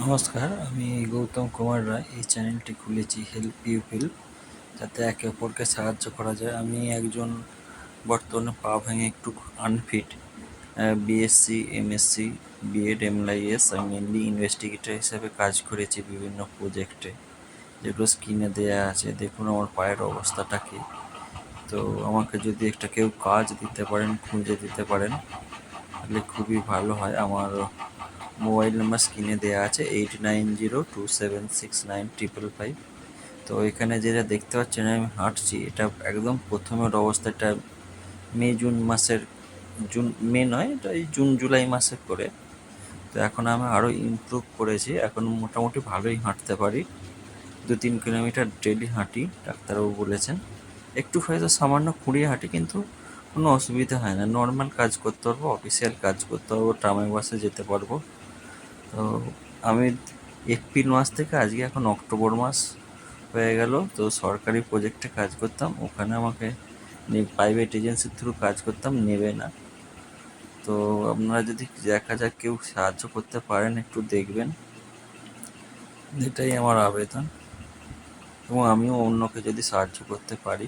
নমস্কার, আমি গৌতম কুমার রায়। এই চ্যানেলটি খুলেছি হেল্প পিপল, যাতে একে অপরকে সাহায্য করা যায়। আমি একজন বর্তমানে পা ভেঙে একটু আনফিট বিএসসি, এমএসসি, বিএড, এমএলআইএস। আমি মেনলি ইনভেস্টিগেটর হিসেবে কাজ করেছি বিভিন্ন প্রজেক্টে, যেগুলো স্ক্রিনে দেওয়া আছে। দেখুন আমার পায়ের অবস্থাটা কি। তো আমাকে যদি একটা কেউ কাজ দিতে পারেন, খুঁজে দিতে পারেন, তাহলে খুবই ভালো হয়। আমার মোবাইল নাম্বার স্ক্রিনে দেওয়া আছে 8902769555। তো এখানে যেটা দেখতে পাচ্ছেন আমি হাঁটছি, এটা একদম প্রথমের অবস্থাটা জুন মাসের, মে নয়, এটা এই জুন জুলাই মাসে করে। তো এখন আমি আরও ইমপ্রুভ করেছি, এখন মোটামুটি ভালোই হাঁটতে পারি। 2-3 কিলোমিটার ডেলি হাঁটি, ডাক্তারবাবু বলেছেন। একটু হয়তো সামান্য খুঁড়িয়ে হাঁটি, কিন্তু কোনো অসুবিধা হয় না। নর্মাল কাজ করতে পারবো, অফিসিয়াল কাজ করতে পারবো, ট্রামে বাসে যেতে পারবো। তো আমি এপ্রিল মাস থেকে আজকে এখন অক্টোবর মাস হয়ে গেল। তো সরকারি প্রজেক্টে কাজ করতাম, ওখানে আমাকে প্রাইভেট এজেন্সির থ্রু কাজ করতাম, নেবে না। তো আপনারা যদি দেখা যাক কেউ সাহায্য করতে পারেন, একটু দেখবেন, এটাই আমার আবেদন। এবং আমিও অন্যকে যদি সাহায্য করতে পারি